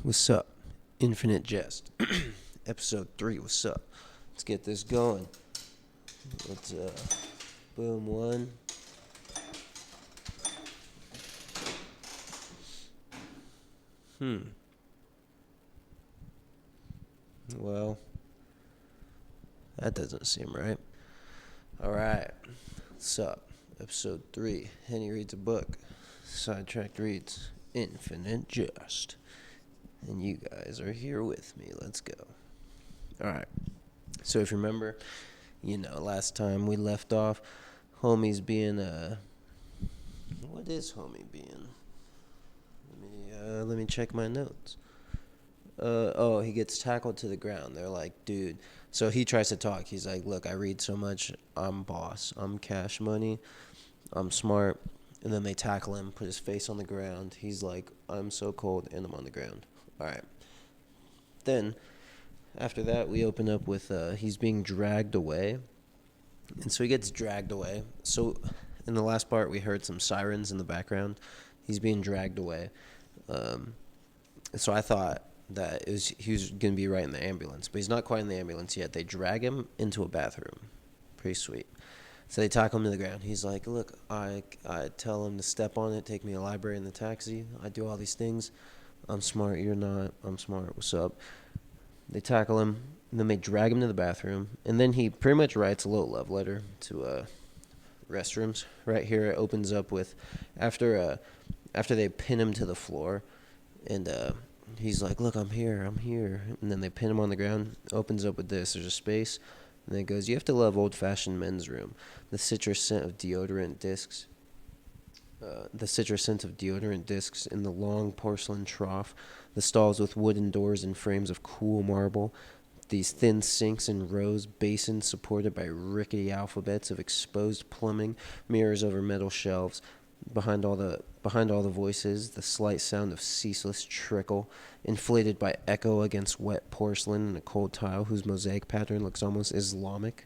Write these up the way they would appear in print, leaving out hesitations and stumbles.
What's up? Infinite Jest. Episode 3, what's up? Let's get this going. Let's, boom, one. Well, that doesn't seem right. Alright. What's up? Episode 3. Henny reads a book. Sidetracked reads Infinite Jest. And you guys are here with me. Let's go. Alright. So if you remember, last time we left off, homie's being, what is homie being? Let me check my notes. He gets tackled to the ground. They're like, dude. So he tries to talk. He's like, look, I read so much. I'm boss. I'm cash money. I'm smart. And then they tackle him, put his face on the ground. He's like, I'm so cold, and I'm on the ground. All right. Then, after that, we open up with he's being dragged away. And so he gets dragged away. So in the last part, we heard some sirens in the background. He's being dragged away. So I thought that he was going to be right in the ambulance. But he's not quite in the ambulance yet. They drag him into a bathroom. Pretty sweet. So they tackle him to the ground. He's like, look, I tell him to step on it, take me to the library in the taxi. I do all these things. I'm smart, you're not. I'm smart, what's up? They tackle him, and then they drag him to the bathroom. And then he pretty much writes a little love letter to restrooms. Right here it opens up with, after they pin him to the floor, and he's like, look, I'm here. And then they pin him on the ground. Opens up with this. There's a space. And then it goes, you have to love old-fashioned men's room. The citrus scent of deodorant discs. In the long porcelain trough. The stalls with wooden doors and frames of cool marble. These thin sinks and rows, basins supported by rickety alphabets of exposed plumbing, mirrors over metal shelves. Behind all the voices, the slight sound of ceaseless trickle, inflated by echo against wet porcelain and a cold tile whose mosaic pattern looks almost Islamic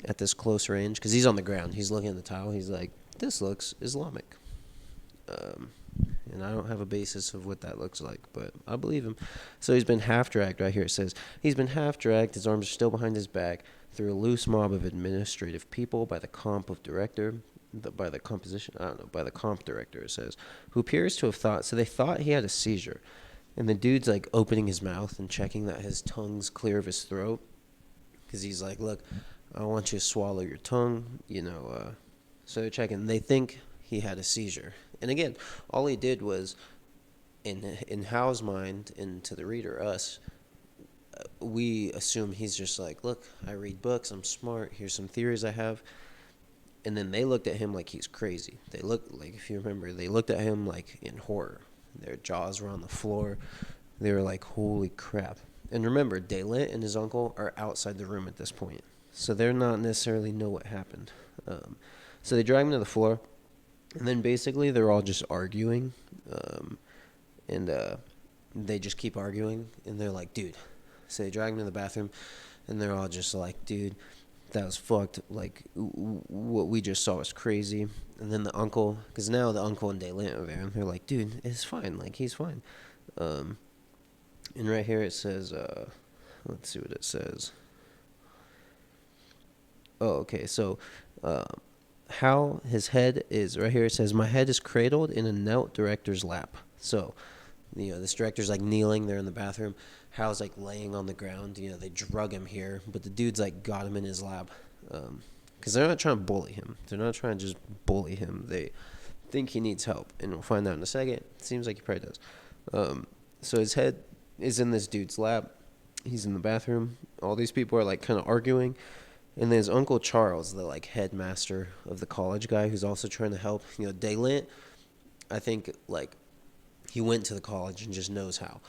at this close range. Because he's on the ground. He's looking at the tile. He's like, this looks Islamic. And I don't have a basis of what that looks like, but I believe him. So he's been half-dragged. Right here it says, he's been half-dragged, his arms are still behind his back, through a loose mob of administrative people by the comp director, it says, who appears to have thought, so they thought he had a seizure. And the dude's like opening his mouth and checking that his tongue's clear of his throat. Because he's like, look, I want you to swallow your tongue, So they're checking. They think he had a seizure. And again, all he did was, in Hal's mind, and to the reader, us, we assume he's just like, look, I read books, I'm smart, here's some theories I have. And then they looked at him like he's crazy. They looked, like, if you remember, they looked at him like in horror. Their jaws were on the floor. They were like, holy crap. And remember, Delint and his uncle are outside the room at this point. So they're not necessarily know what happened. So they drag him to the floor. And then basically they're all just arguing. And they just keep arguing. And they're like, dude. So they drag him to the bathroom. And they're all just like, dude, that was fucked. Like, what we just saw was crazy. And then the uncle, because now the uncle and Delint are there, and they're like, dude, it's fine. Like, he's fine. And right here it says, let's see what it says. Oh, okay. So, how his head is, right here it says, my head is cradled in a knelt director's lap. So, this director's like kneeling there in the bathroom. Hal's like laying on the ground. They drug him here, but the dude's like got him in his lap. Because they're not trying to bully him. They're not trying to just bully him. They think he needs help, and we'll find out in a second. It seems like he probably does. So his head is in this dude's lap. He's in the bathroom. All these people are like kind of arguing. And then his Uncle Charles, the like headmaster of the college guy who's also trying to help. Delint, I think like he went to the college and just knows how.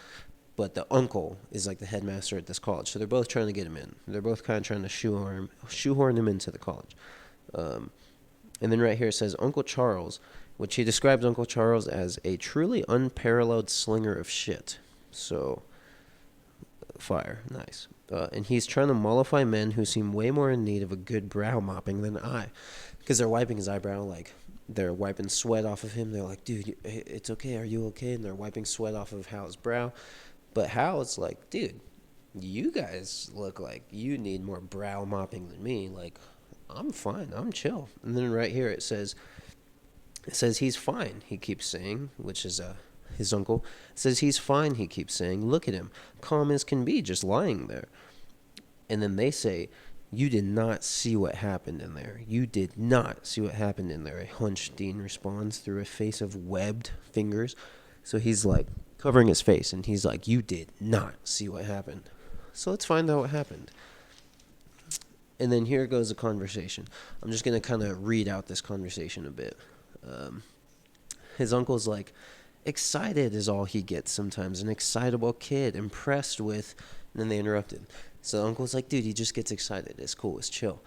But the uncle is like the headmaster at this college. So they're both trying to get him in. They're both kind of trying to shoehorn him into the college. And then right here it says, Uncle Charles, which he describes Uncle Charles as a truly unparalleled slinger of shit. So, fire. Nice. And he's trying to mollify men who seem way more in need of a good brow mopping than I. Because they're wiping his eyebrow like They're wiping sweat off of him. They're like, dude, it's okay. Are you okay? And they're wiping sweat off of Hal's brow. But Hal's like, dude, you guys look like you need more brow mopping than me. Like, I'm fine. I'm chill. And then right here it says he's fine, he keeps saying, which is his uncle. It says he's fine, he keeps saying. Look at him, calm as can be, just lying there. And then they say, you did not see what happened in there. You did not see what happened in there. A hunched Dean responds through a face of webbed fingers. So he's like covering his face, and he's like, you did not see what happened. So let's find out what happened. And then here goes a conversation. I'm just going to kind of read out this conversation a bit. His uncle's like, excited is all he gets sometimes. An excitable kid, impressed with... And then they interrupted. So the uncle's like, dude, he just gets excited. It's cool. It's chill.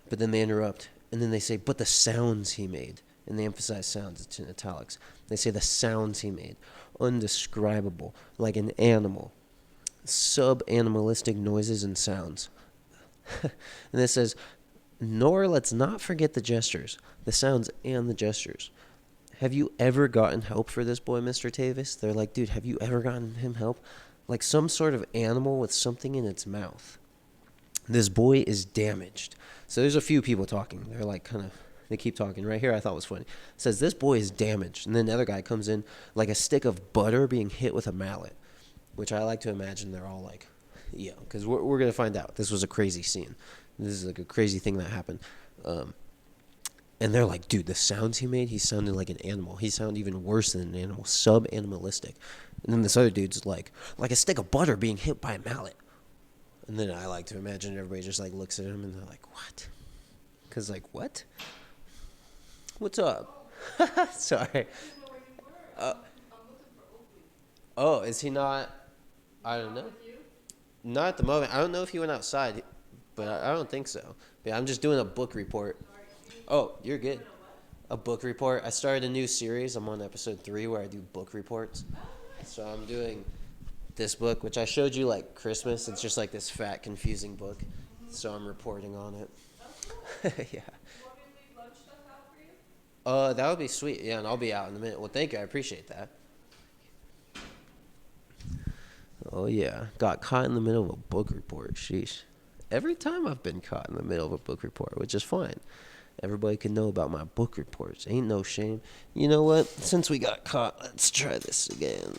But then they interrupt. And then they say, but the sounds he made. And they emphasize sounds. It's in italics. They say the sounds he made. Undescribable. Like an animal. Sub-animalistic noises and sounds. And it says, nor let's not forget the gestures. The sounds and the gestures. Have you ever gotten help for this boy, Mr. Tavis? They're like, dude, have you ever gotten him help? Like some sort of animal with something in its mouth. This boy is damaged. So there's a few people talking. They're like they keep talking. Right here I thought was funny. It says, this boy is damaged. And then the other guy comes in like a stick of butter being hit with a mallet. Which I like to imagine they're all like, yeah, because we're going to find out. This was a crazy scene. This is like a crazy thing that happened. And they're like, dude, the sounds he made, he sounded like an animal. He sounded even worse than an animal, sub-animalistic. And then this other dude's like a stick of butter being hit by a mallet. And then I like to imagine everybody just like looks at him and they're like, what? Because like, what? What's up? Sorry. Oh, is he not? I don't know. Not at the moment. I don't know if he went outside, but I don't think so. Yeah, I'm just doing a book report. Oh, you're good. A book report. I started a new series. I'm on episode 3 where I do book reports. So I'm doing this book, which I showed you like Christmas. It's just like this fat, confusing book. So I'm reporting on it. Yeah. That would be sweet. Yeah, and I'll be out in a minute. Well, thank you. I appreciate that. Oh, yeah. Got caught in the middle of a book report. Sheesh. Every time I've been caught in the middle of a book report, which is fine. Everybody can know about my book reports. Ain't no shame. You know what? Since we got caught, let's try this again.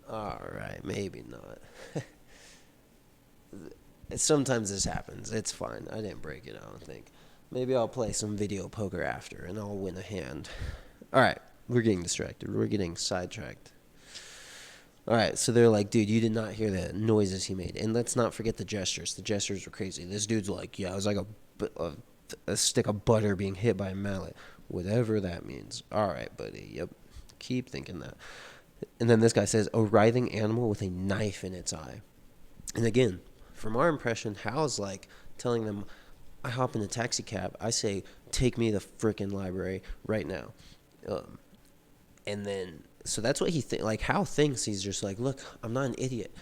Alright, maybe not. Sometimes this happens. It's fine. I didn't break it, I don't think. Maybe I'll play some video poker after, and I'll win a hand. Alright, we're getting distracted. We're getting sidetracked. Alright, so they're like, dude, you did not hear the noises he made. And let's not forget the gestures. The gestures were crazy. This dude's like, yeah, it was like a stick of butter being hit by a mallet. Whatever that means. Alright, buddy. Yep. Keep thinking that. And then this guy says, a writhing animal with a knife in its eye. And again, from our impression, Hal's like telling them, I hop in a taxi cab. I say, take me to the frickin' library right now. And then... So that's what he like Hal thinks. He's just like, look, I'm not an idiot.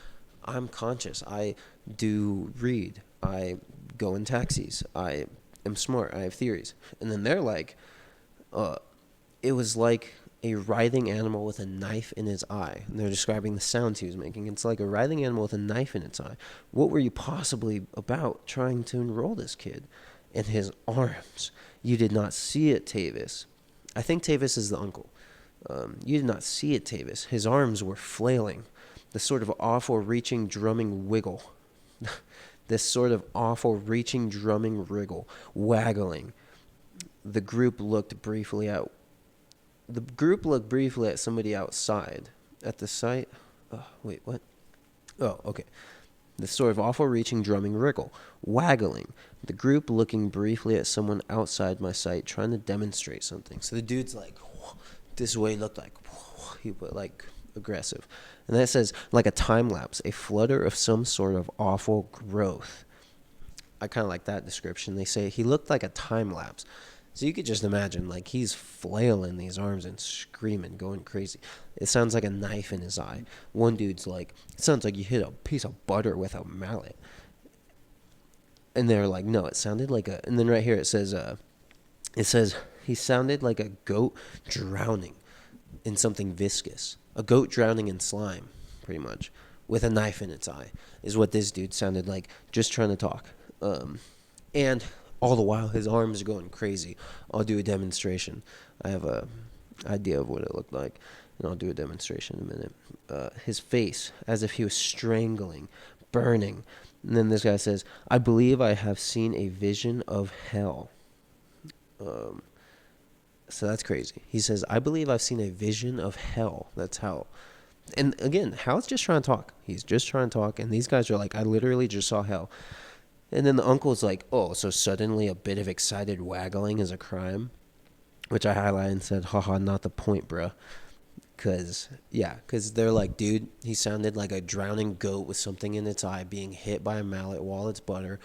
I'm conscious. I do read. I go in taxis. I am smart. I have theories. And then they're like, it was like a writhing animal with a knife in his eye. And they're describing the sounds he was making. It's like a writhing animal with a knife in its eye. What were you possibly about trying to enroll this kid? And his arms. You did not see it, Tavis. I think Tavis is the uncle. You did not see it, Tavis. His arms were flailing. This sort of awful reaching, drumming wiggle. This sort of awful reaching, drumming wriggle. Waggling. The group looked briefly at somebody outside. At the sight... wait, what? Oh, okay. This sort of awful reaching, drumming wriggle. Waggling. The group looking briefly at someone outside my sight, trying to demonstrate something. So the dude's like... This way looked like, he was like aggressive. And then it says, like a time lapse, a flutter of some sort of awful growth. I kind of like that description. They say he looked like a time lapse. So you could just imagine, like, he's flailing these arms and screaming, going crazy. It sounds like a knife in his eye. One dude's like, it sounds like you hit a piece of butter with a mallet. And they're like, no, it sounded like a. And then right here it says he sounded like a goat drowning in something viscous. A goat drowning in slime, pretty much, with a knife in its eye, is what this dude sounded like, just trying to talk. And all the while, his arms are going crazy. I'll do a demonstration. I have a idea of what it looked like, and I'll do a demonstration in a minute. His face, as if he was strangling, burning. And then this guy says, I believe I have seen a vision of hell. So that's crazy. He says, I believe I've seen a vision of hell. That's hell. And again, Hal's just trying to talk. He's just trying to talk. And these guys are like, I literally just saw hell. And then the uncle's like, oh, so suddenly a bit of excited waggling is a crime? Which I highlighted and said, haha, not the point, bruh. Because they're like, dude, he sounded like a drowning goat with something in its eye being hit by a mallet while it's butter,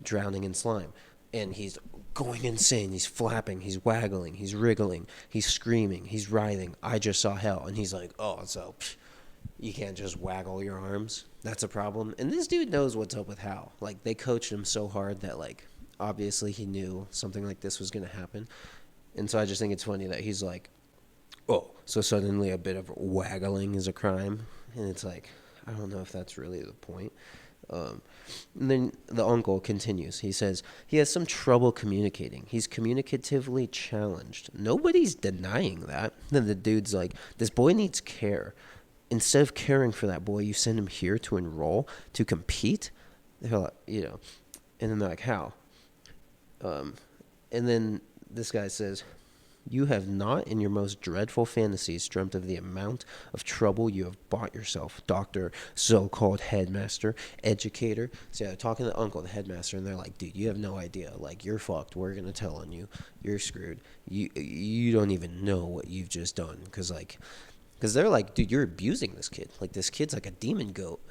drowning in slime. And he's going insane. He's flapping. He's waggling. He's wriggling. He's screaming. He's writhing. I just saw hell. And he's like, oh, so you can't just waggle your arms. That's a problem. And this dude knows what's up with Hal. Like, they coached him so hard that, like, obviously he knew something like this was going to happen. And so I just think it's funny that he's like, oh, so suddenly a bit of waggling is a crime. And it's like, I don't know if that's really the point. And then the uncle continues. He says, he has some trouble communicating. He's communicatively challenged. Nobody's denying that. Then the dude's like, this boy needs care. Instead of caring for that boy, you send him here to enroll, to compete? They're like, and then they're like, how? And then this guy says, you have not in your most dreadful fantasies dreamt of the amount of trouble you have bought yourself, doctor, so-called headmaster, educator. So they're talking to the uncle, the headmaster, and they're like, dude, you have no idea. Like, you're fucked. We're going to tell on you. You're screwed. You don't even know what you've just done. Because they're like, dude, you're abusing this kid. Like, this kid's like a demon goat.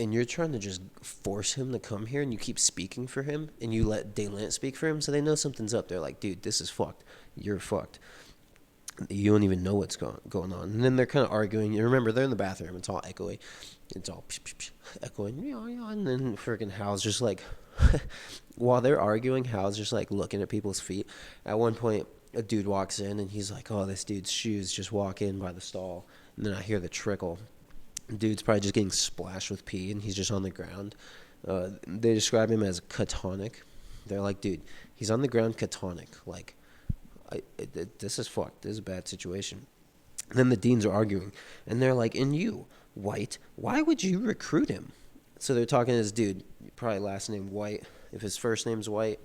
And you're trying to just force him to come here, and you keep speaking for him, and you let Daylint speak for him, so they know something's up. They're like, dude, this is fucked. You're fucked. You don't even know what's going on. And then they're kind of arguing. You remember, they're in the bathroom. It's all echoey. It's all echoing. And then freaking Hal's just like, while they're arguing, Hal's just like looking at people's feet. At one point, a dude walks in, and he's like, oh, this dude's shoes just walk in by the stall. And then I hear the trickle. Dude's probably just getting splashed with pee, and he's just on the ground. They describe him as catonic. They're like, dude, he's on the ground catonic. Like, this is fucked. This is a bad situation. And then the deans are arguing, and they're like, and you, White, why would you recruit him? So they're talking to this dude, probably last name White. If his first name's White,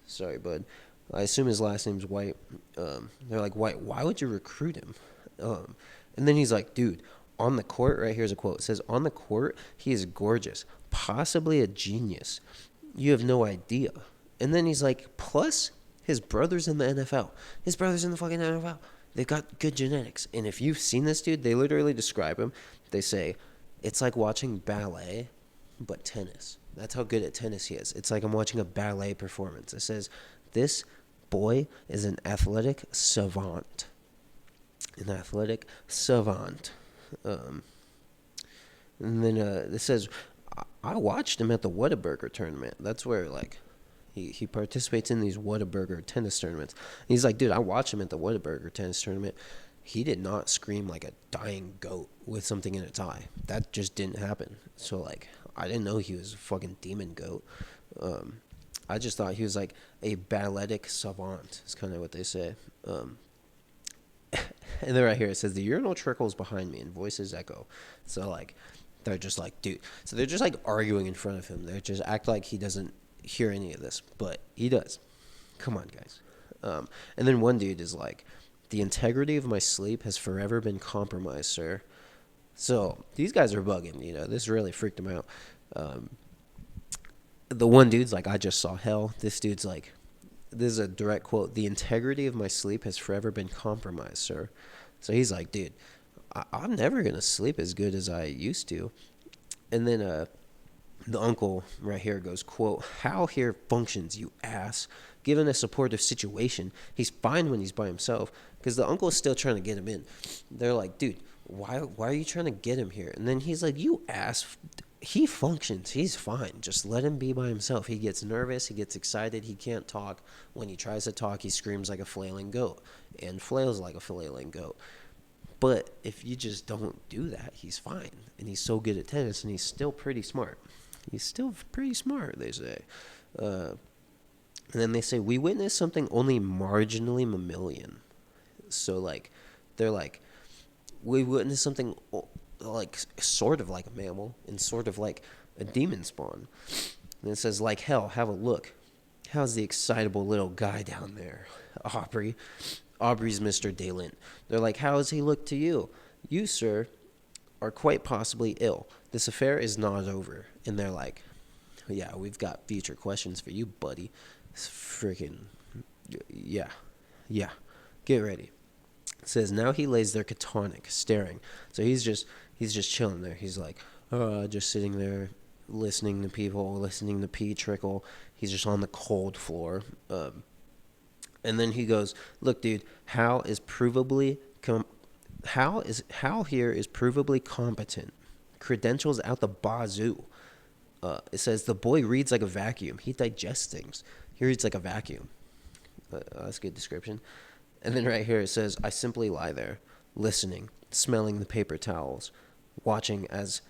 sorry, bud. I assume his last name's White. They're like, White, why would you recruit him? And then he's like, dude, on the court, right here's a quote. It says, on the court, he is gorgeous, possibly a genius. You have no idea. And then he's like, plus, his brother's in the NFL. His brother's in the fucking NFL. They've got good genetics. And if you've seen this dude, they literally describe him. They say, it's like watching ballet, but tennis. That's how good at tennis he is. It's like I'm watching a ballet performance. It says, this boy is an athletic savant. An athletic savant. And then it says, I watched him at the Whataburger tournament. That's where, like, he participates in these Whataburger tennis tournaments. And he's like, dude, I watched him at the Whataburger tennis tournament. He did not scream like a dying goat with something in its eye. That just didn't happen. So, like, I didn't know he was a fucking demon goat. I just thought he was, like, a balletic savant is kind of what they say. And then right here it says, the urinal trickles behind me and voices echo. So, like, they're just like, dude. So they're just, like, arguing in front of him. They just act like he doesn't hear any of this. But he does. Come on, guys. And then one dude is like, the integrity of my sleep has forever been compromised, sir. So these guys are bugging, This really freaked him out. The one dude's like, I just saw hell. This dude's like, this is a direct quote. The integrity of my sleep has forever been compromised, sir. So he's like, dude, I'm never going to sleep as good as I used to. And then the uncle right here goes, quote, Hal here functions, you ass. Given a supportive situation, he's fine when he's by himself. Because the uncle is still trying to get him in. They're like, dude, why are you trying to get him here? And then he's like, you ass. he functions. He's fine. Just let him be by himself. He gets nervous. He gets excited. He can't talk. When he tries to talk, he screams like a flailing goat and flails like a flailing goat. But if you just don't do that, he's fine. And he's so good at tennis, and he's still pretty smart. He's still pretty smart, they say. And then they say, we witnessed something only marginally mammalian. So, like, they're like, we witnessed something like sort of like a mammal and sort of like a demon spawn. And it says, like hell, have a look. How's the excitable little guy down there? Aubrey. Aubrey's Mr. Daylint. They're like, how does he look to you? You, sir, are quite possibly ill. This affair is not over. And they're like, yeah, we've got future questions for you, buddy. It's freaking, yeah, get ready. It says, now he lays there catatonic, staring. So he's just chilling there. He's like, just sitting there, listening to people, listening to pee trickle. He's just on the cold floor. And then he goes, look, dude, Hal here is provably competent. Credentials out the bazoo. It says, the boy reads like a vacuum. He digests things. He reads like a vacuum. That's a good description. And then right here it says, I simply lie there, listening, smelling the paper towels, watching as...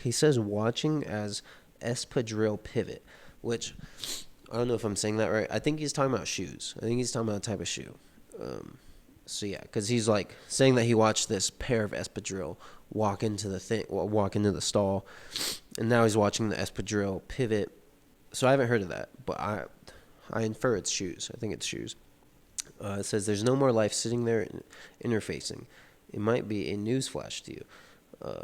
he says watching as espadrille pivot, which... I don't know if I'm saying that right. I think he's talking about shoes. I think he's talking about a type of shoe. So yeah, because he's like saying that he watched this pair of espadrille walk into the stall, and now he's watching the espadrille pivot. So I haven't heard of that, but I infer it's shoes. I think it's shoes. It says there's no more life sitting there interfacing. It might be a newsflash to you.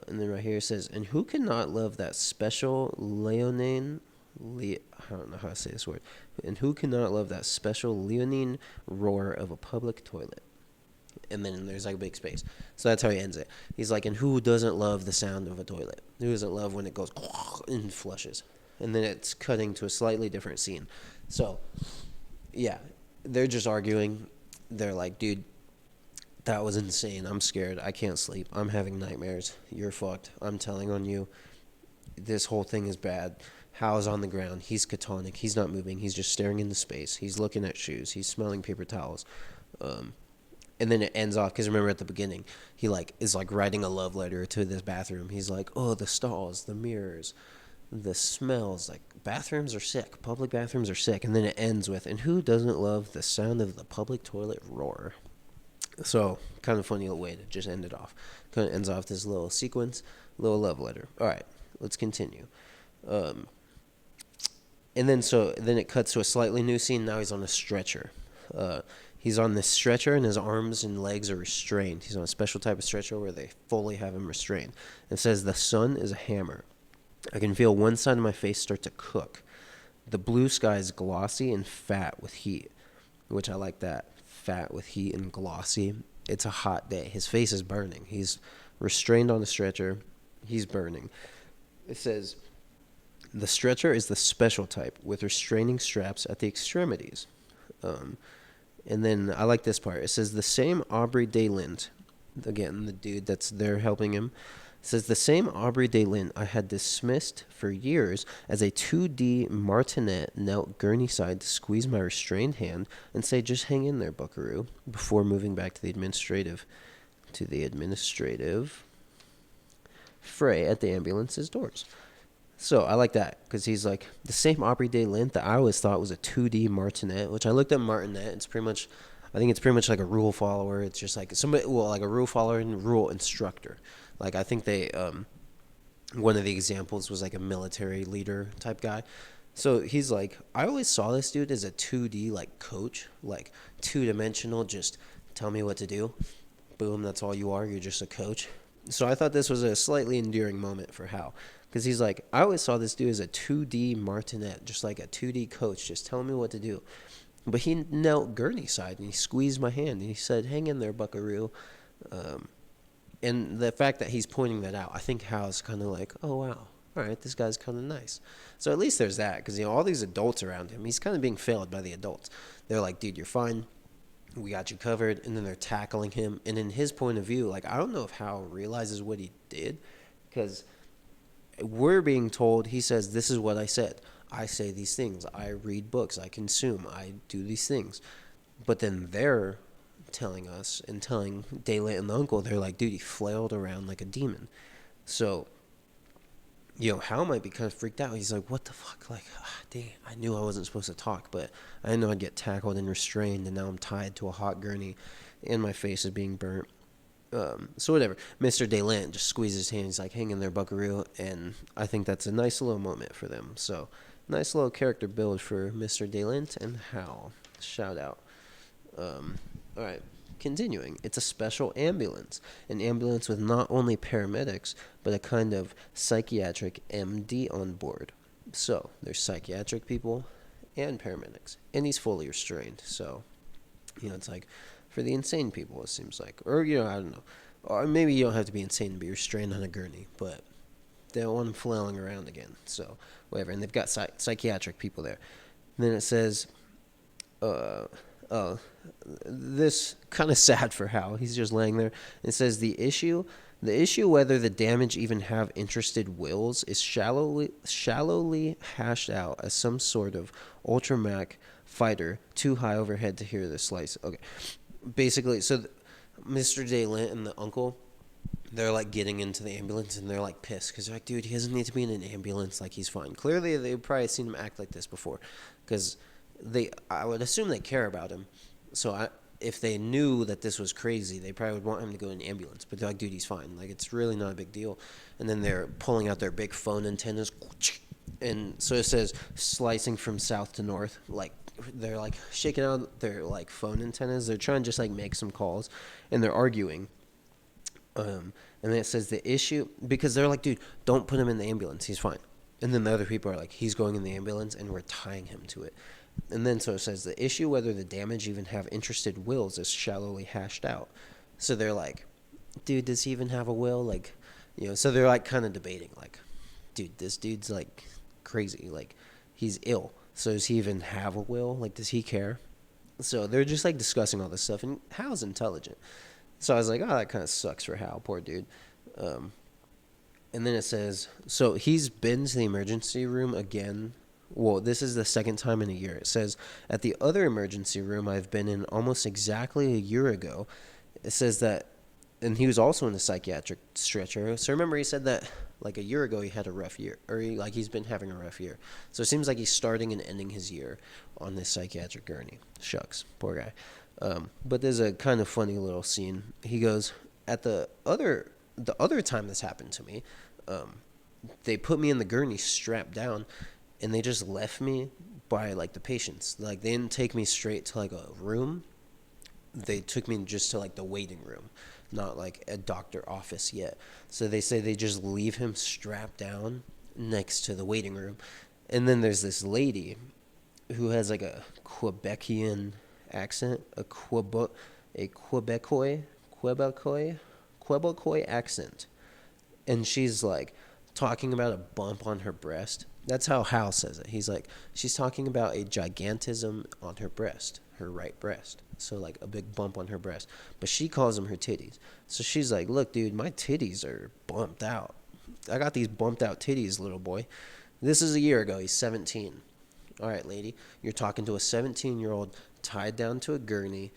And then right here it says, and who cannot love that special leonine? I don't know how to say this word. And who cannot love that special leonine roar of a public toilet? And then there's like a big space. So that's how he ends it. He's like, and who doesn't love the sound of a toilet? Who doesn't love when it goes and flushes? And then it's cutting to a slightly different scene. So, yeah, they're just arguing. They're like, dude, that was insane. I'm scared. I can't sleep. I'm having nightmares. You're fucked. I'm telling on you. This whole thing is bad. Hal's on the ground. He's catatonic. He's not moving. He's just staring into space. He's looking at shoes. He's smelling paper towels. And then it ends off, because remember at the beginning, he is writing a love letter to this bathroom. He's like, oh, the stalls, the mirrors, the smells. Like, bathrooms are sick. Public bathrooms are sick. And then it ends with, and who doesn't love the sound of the public toilet roar? So, kind of funny way to just end it off. Kind of ends off this little sequence, little love letter. All right, let's continue. And then it cuts to a slightly new scene. Now he's on a stretcher. He's on this stretcher, and his arms and legs are restrained. He's on a special type of stretcher where they fully have him restrained. It says, the sun is a hammer. I can feel one side of my face start to cook. The blue sky is glossy and fat with heat, which I like that. Fat with heat and glossy. It's a hot day. His face is burning. He's restrained on the stretcher. He's burning. It says, the stretcher is the special type with restraining straps at the extremities. And then I like this part. It says the same Aubrey Daylint, again, the dude that's there helping him, says the same Aubrey Daylint I had dismissed for years as a 2D martinet knelt gurney-side to squeeze my restrained hand and say, just hang in there, buckaroo, before moving back to the administrative fray at the ambulance's doors. So I like that, because he's like, the same Aubrey Daylint that I always thought was a 2D martinet, which I looked at martinet. It's pretty much, I think it's pretty much like a rule follower. It's just like somebody, like a rule follower and rule instructor. Like, I think they, one of the examples was like a military leader type guy. So he's like, I always saw this dude as a 2D like coach, like 2-dimensional, just tell me what to do. Boom, that's all you are. You're just a coach. So I thought this was a slightly endearing moment for Hal. Because he's like, I always saw this dude as a 2D martinet, just like a 2D coach, just telling me what to do. But he knelt gurney side, and he squeezed my hand, and he said, hang in there, buckaroo. And the fact that he's pointing that out, I think Hal's kind of like, oh, wow, all right, this guy's kind of nice. So at least there's that, because, all these adults around him, he's kind of being failed by the adults. They're like, dude, you're fine. We got you covered. And then they're tackling him. And in his point of view, like, I don't know if Hal realizes what he did, because we're being told, he says, this is what I said. I say these things. I read books. I consume. I do these things. But then they're telling us and telling Daylit and the uncle, they're like, dude, he flailed around like a demon. So, Hal might be kind of freaked out. He's like, what the fuck? Like, dang, I knew I wasn't supposed to talk, but I didn't know I'd get tackled and restrained, and now I'm tied to a hot gurney, and my face is being burnt. So whatever. Mr. Daylit just squeezes his hand. He's like, hang in there, buckaroo. And I think that's a nice little moment for them. So, nice little character build for Mr. Daylit and Hal. Shout out. All right. Continuing. It's a special ambulance. An ambulance with not only paramedics, but a kind of psychiatric MD on board. So, there's psychiatric people and paramedics. And he's fully restrained. So, it's like, for the insane people, it seems like. Or, I don't know. Or maybe you don't have to be insane to be restrained on a gurney, but they don't want him flailing around again. So, whatever. And they've got psychiatric people there. And then it says, this kind of sad for Hal. He's just laying there. It says, the issue whether the damage even have interested wills is shallowly hashed out as some sort of ultramac fighter too high overhead to hear the slice. Okay. Basically, so Mr. Daylit and the uncle, they're like getting into the ambulance and they're like pissed because they're like, dude, he doesn't need to be in an ambulance. Like, he's fine. Clearly, they've probably seen him act like this before because I would assume they care about him. So if they knew that this was crazy, they probably would want him to go in an ambulance. But they're like, dude, he's fine. Like, it's really not a big deal. And then they're pulling out their big phone antennas. And so it says slicing from south to north, like, they're like shaking out their like phone antennas. They're trying to just like make some calls, and they're arguing. And then it says the issue, because they're like, dude, don't put him in the ambulance. He's fine. And then the other people are like, he's going in the ambulance, and we're tying him to it. And then so it says the issue whether the damage even have interested wills is shallowly hashed out. So they're like, dude, does he even have a will? Like, so they're like kind of debating, like, dude, this dude's like crazy. Like, he's ill. So does he even have a will? Like, does he care? So they're just like discussing all this stuff, and Hal's intelligent. So I was like, oh, that kind of sucks for Hal, poor dude. And then it says, so he's been to the emergency room again. Well, this is the second time in a year. It says, at the other emergency room I've been in almost exactly a year ago. It says that, and he was also in a psychiatric stretcher. So remember, he said that like a year ago he had a rough year, or he's been having a rough year. So it seems like he's starting and ending his year on this psychiatric gurney. Shucks, poor guy. But there's a kind of funny little scene. He goes, at the other time this happened to me, they put me in the gurney strapped down, and they just left me by like the patients. Like, they didn't take me straight to like a room. They took me just to like the waiting room, not like a doctor office yet. So they say they just leave him strapped down next to the waiting room. And then there's this lady who has like a Quebecian accent, a Quebecois accent. And she's like talking about a bump on her breast. That's how Hal says it. He's like, she's talking about a gigantism on her breast, her right breast. So like a big bump on her breast. But she calls them her titties. So she's like, look, dude, my titties are bumped out. I got these bumped out titties, little boy. This is a year ago. He's 17. All right, lady, you're talking to a 17-year-old tied down to a gurney,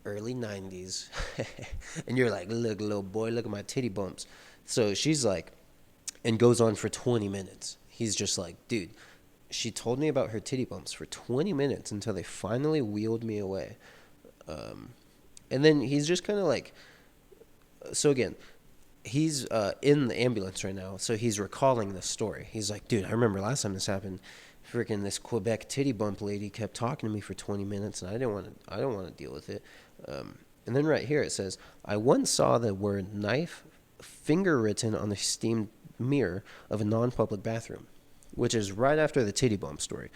early 90s. And you're like, look, little boy, look at my titty bumps. So she's like, and goes on for 20 minutes. He's just like, dude, she told me about her titty bumps for 20 minutes until they finally wheeled me away. And then he's just kind of like, so again, he's in the ambulance right now, so he's recalling this story. He's like, dude, I remember last time this happened. Freaking this Quebec titty bump lady kept talking to me for 20 minutes, and I don't want to deal with it. And then right here it says, I once saw the word knife finger written on the steamed mirror of a non-public bathroom, which is right after the titty bump story.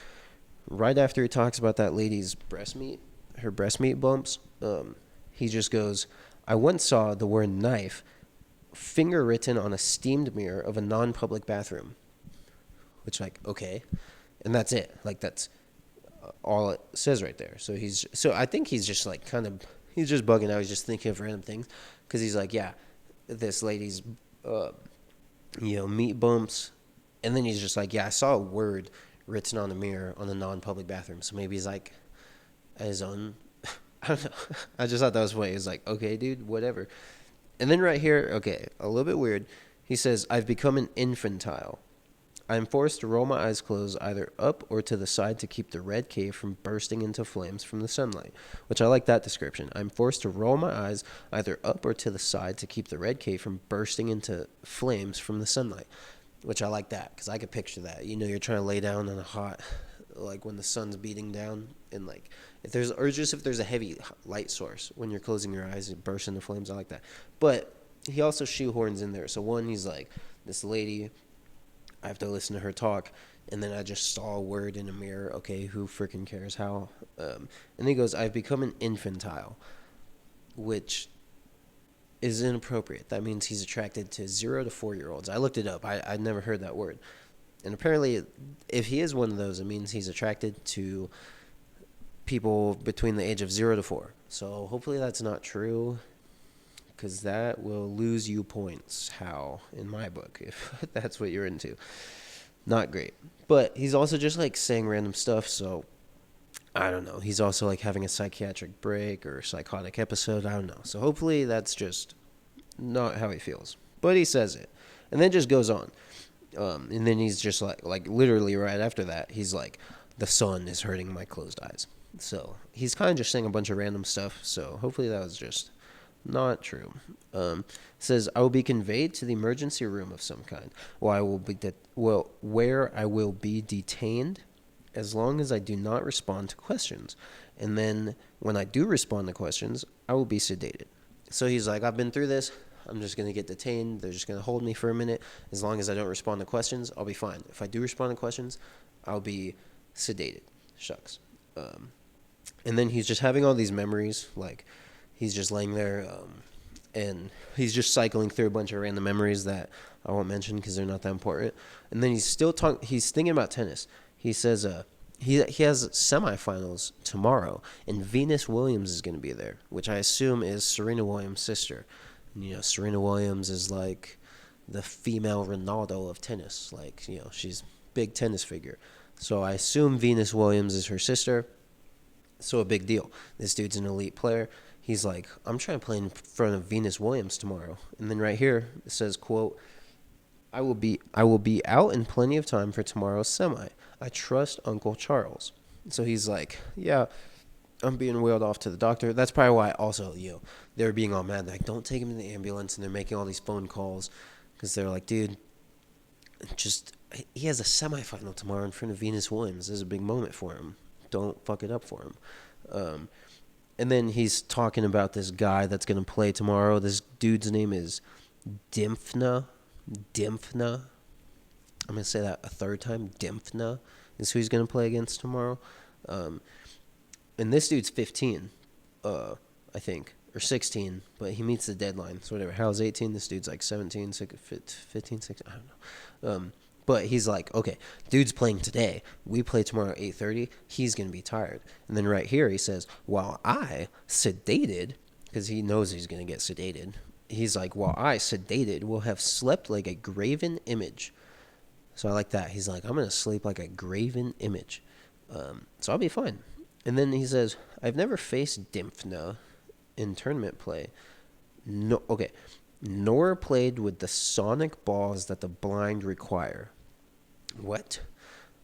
Right after he talks about that lady's her breast meat bumps, he just goes, I once saw the word knife finger written on a steamed mirror of a non-public bathroom. Which, like, okay. And that's it. Like, that's all it says right there. So I think he's just like he's just bugging out. He's just thinking of random things. Because he's like, yeah, this lady's, meat bumps And then he's just like, yeah, I saw a word written on the mirror on a non-public bathroom. So maybe he's like at his own. I don't know. I just thought that was funny. He's like, okay, dude, whatever. And then right here, okay, a little bit weird. He says, I've become an infantile. I'm forced to roll my eyes closed either up or to the side to keep the red cave from bursting into flames from the sunlight, which I like that description. I'm forced to roll my eyes either up or to the side to keep the red cave from bursting into flames from the sunlight, which I like that because I could picture that. You know, you're trying to lay down on a hot, like when the sun's beating down, and like if there's, or just if there's a heavy light source when you're closing your eyes, it bursts into flames. I like that. But he also shoehorns in there. So one, he's like, this lady, I have to listen to her talk, and then I just saw a word in a mirror. Okay, who freaking cares how? And he goes, I've become an infantile, which is inappropriate. That means he's attracted to 0 to 4-year-olds. I looked it up. I'd never heard that word. And apparently, if he is one of those, it means he's attracted to people between the age of 0 to 4. So hopefully that's not true, because that will lose you points, Hal, in my book, if that's what you're into. Not great. But he's also just, like, saying random stuff, so I don't know. He's also, like, having a psychiatric break or a psychotic episode. I don't know. So hopefully that's just not how he feels. But he says it. And then just goes on. And then he's just, like literally right after that, he's like, the sun is hurting my closed eyes. So he's kind of just saying a bunch of random stuff, so hopefully that was just not true. Says, I will be conveyed to the emergency room of some kind. Where I will be detained as long as I do not respond to questions. And then when I do respond to questions, I will be sedated. So he's like, I've been through this. I'm just going to get detained. They're just going to hold me for a minute. As long as I don't respond to questions, I'll be fine. If I do respond to questions, I'll be sedated. Shucks. And then he's just having all these memories, like he's just laying there, and he's just cycling through a bunch of random memories that I won't mention because they're not that important. And then he's still he's thinking about tennis. He says he has semifinals tomorrow, and Venus Williams is going to be there, which I assume is Serena Williams' sister. And, you know, Serena Williams is like the female Ronaldo of tennis. Like, you know, she's a big tennis figure. So I assume Venus Williams is her sister. So a big deal. This dude's an elite player. He's like, I'm trying to play in front of Venus Williams tomorrow. And then right here it says, quote, I will be out in plenty of time for tomorrow's semi. I trust Uncle Charles. So he's like, yeah, I'm being wheeled off to the doctor. That's probably why also, you know, they're being all mad. Like, don't take him in the ambulance. And they're making all these phone calls because they're like, dude, he has a semifinal tomorrow in front of Venus Williams. This is a big moment for him. Don't fuck it up for him. And then he's talking about this guy that's going to play tomorrow. This dude's name is Dimphna. I'm going to say that a third time. Dimphna is who he's going to play against tomorrow. And this dude's 15, I think, or 16, but he meets the deadline. So whatever. Hal's 18. This dude's like 17, 15, 16. I don't know. But he's like, okay, dude's playing today. We play tomorrow at 8:30. He's going to be tired. And then right here he says, while I sedated, because he knows he's going to get sedated, he's like, while I sedated will have slept like a graven image. So I like that. He's like, I'm going to sleep like a graven image. So I'll be fine. And then he says, I've never faced Dimphna in tournament play. Nor played with the sonic balls that the blind require. What?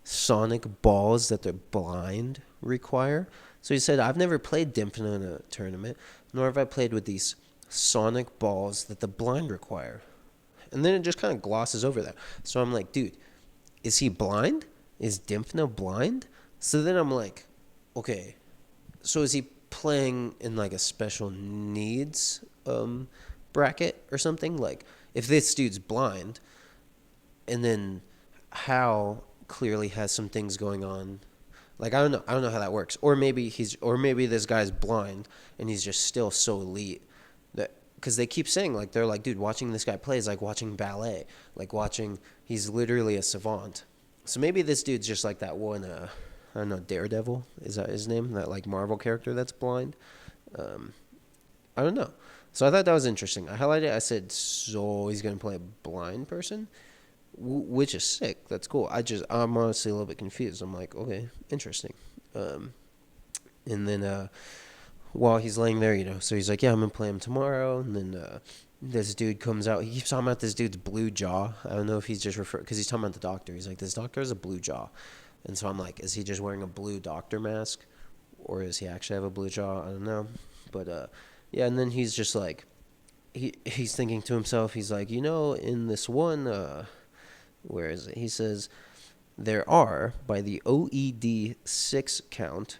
Sonic balls that the blind require? So he said, I've never played Dimphna in a tournament, nor have I played with these sonic balls that the blind require. And then it just kind of glosses over that. So I'm like, dude, is he blind? Is Dimphna blind? So then I'm like, okay, so is he playing in like a special needs bracket or something? Like, if this dude's blind, and then Hal clearly has some things going on, like I don't know how that works. Or maybe this guy's blind and he's just still so elite that, because they keep saying, like, they're like, dude, watching this guy play is like watching ballet, like he's literally a savant. So maybe this dude's just like that one, I don't know, Daredevil, is that his name? That like Marvel character that's blind. I don't know. So I thought that was interesting. I highlighted it. I said, so he's going to play a blind person? which is sick. That's cool. I'm honestly a little bit confused. I'm like, okay, interesting. And then while he's laying there, so he's like, yeah, I'm gonna play him tomorrow. And then this dude comes out. He keeps talking about this dude's blue jaw. I don't know if he's just because he's talking about the doctor. He's like, this doctor has a blue jaw. And so I'm like, is he just wearing a blue doctor mask, or does he actually have a blue jaw? I don't know. But yeah, and then he's just like, he's thinking to himself. He's like, in this one, where is it? He says, there are, by the OED 6 count,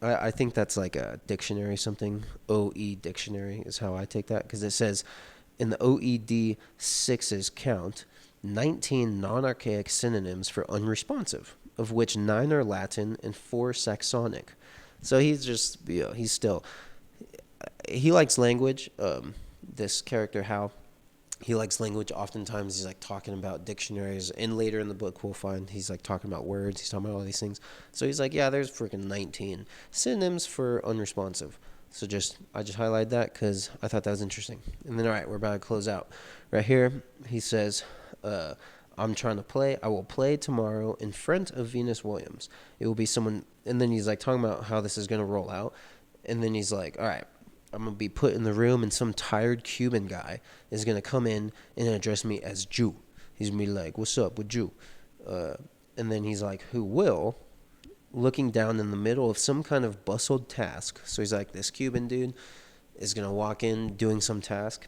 I think that's like a dictionary something. OE dictionary is how I take that, because it says in the OED 6's count, 19 non-archaic synonyms for unresponsive, of which 9 are Latin and 4 Saxonic. So he's just, he likes language. This character, Hal, he likes language. Oftentimes he's like talking about dictionaries, and later in the book we'll find he's like talking about words. He's talking about all these things. So he's like, yeah, there's freaking 19 synonyms for unresponsive. So I just highlighted that because I thought that was interesting. And then, all right, we're about to close out. Right here, he says, I'm trying to play. I will play tomorrow in front of Venus Williams. It will be someone, and then he's like talking about how this is going to roll out. And then he's like, all right, I'm going to be put in the room, and some tired Cuban guy is going to come in and address me as Jew. He's going to be like, what's up with Jew? And then he's like, who will? Looking down in the middle of some kind of bustled task. So he's like, this Cuban dude is going to walk in doing some task.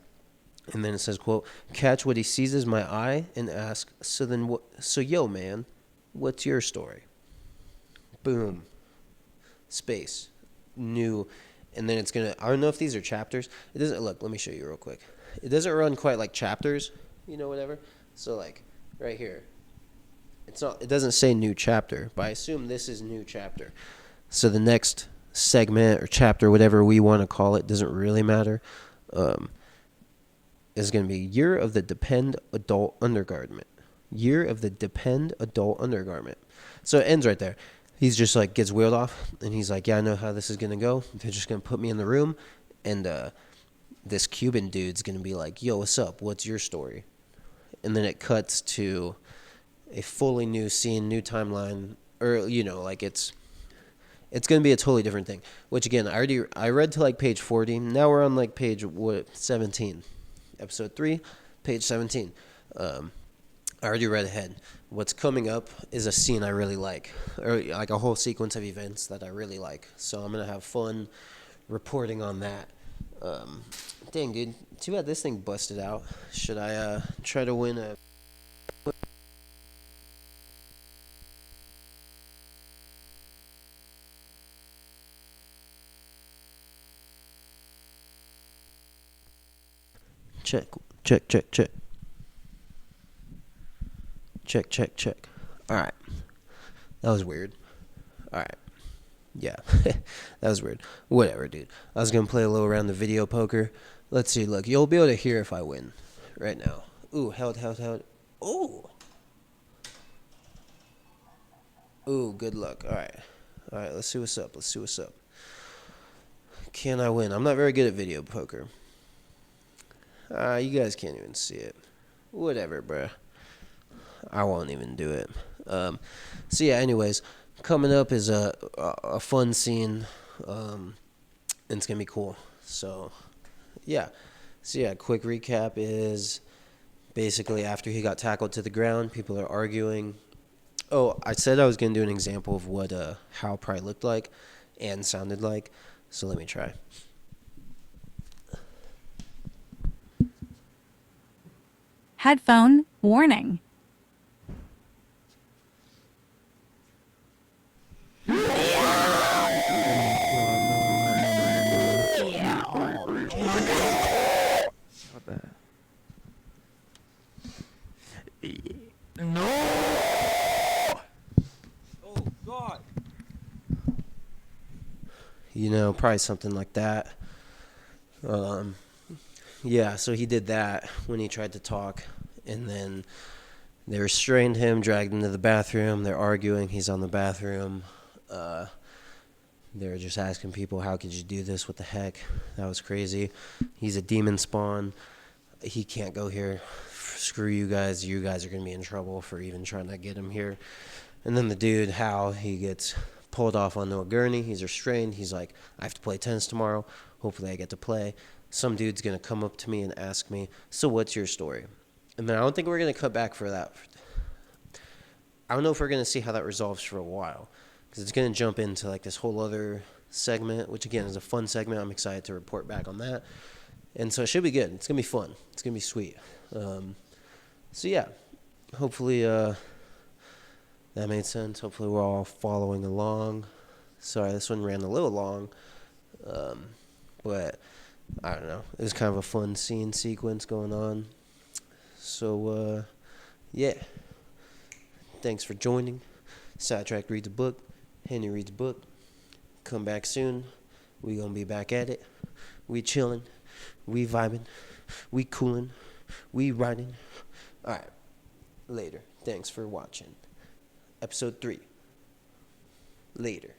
And then it says, quote, catch what he sees as my eye and ask, so then what? So, yo, man, what's your story? Boom. Space. New. And then it's going to, I don't know if these are chapters. It doesn't, look, let me show you real quick. It doesn't run quite like chapters, whatever. So like right here, it doesn't say new chapter, but I assume this is new chapter. So the next segment or chapter, whatever we want to call it, doesn't really matter. Is going to be Year of the Depend Adult Undergarment. Year of the Depend Adult Undergarment. So it ends right there. He's just like gets wheeled off, and he's like, yeah, I know how this is going to go. They're just going to put me in the room, and this Cuban dude's going to be like, yo, what's up? What's your story? And then it cuts to a fully new scene, new timeline, or, like it's going to be a totally different thing. Which, again, I read to like page 40. Now we're on like page 17. Episode 3, page 17. I already read ahead. What's coming up is a scene I really like, or like a whole sequence of events that I really like. So I'm going to have fun reporting on that. Dang, dude. Too bad this thing busted out. Should I try to win a... Check. Check. Alright. That was weird. Alright. Yeah. That was weird. Whatever, dude. I was going to play a little round of video poker. Let's see. Look, you'll be able to hear if I win right now. Ooh, held. Ooh. Ooh, good luck. Alright, let's see what's up. Can I win? I'm not very good at video poker. You guys can't even see it. Whatever, bruh. I won't even do it. So yeah, anyways, coming up is a fun scene, and it's gonna be cool. So yeah, quick recap is basically after he got tackled to the ground, people are arguing. Oh, I said I was gonna do an example of what Hal probably looked like and sounded like. So let me try. Headphone warning. No! Oh, God! Probably something like that. Yeah, so he did that when he tried to talk, and then they restrained him, dragged him to the bathroom. They're arguing. He's on the bathroom. They're just asking people, how could you do this? What the heck? That was crazy. He's a demon spawn. He can't go here. screw you guys. You guys are going to be in trouble for even trying to get him here. And then the dude, Hal, he gets pulled off onto a gurney. He's restrained. He's like, I have to play tennis tomorrow. Hopefully I get to play. Some dude's going to come up to me and ask me, so what's your story? And then I don't think we're going to cut back for that. I don't know if we're going to see how that resolves for a while. Because it's going to jump into like this whole other segment, which again is a fun segment. I'm excited to report back on that. And so it should be good. It's going to be fun. It's going to be sweet. So yeah, hopefully that made sense. Hopefully we're all following along. Sorry, this one ran a little long. But I don't know. It was kind of a fun scene sequence going on. So yeah. Thanks for joining. Sidetrack reads a book. Henry reads a book. Come back soon. We gonna be back at it. We chilling. We vibing. We cooling. We riding. Alright. Later. Thanks for watching. Episode 3. Later.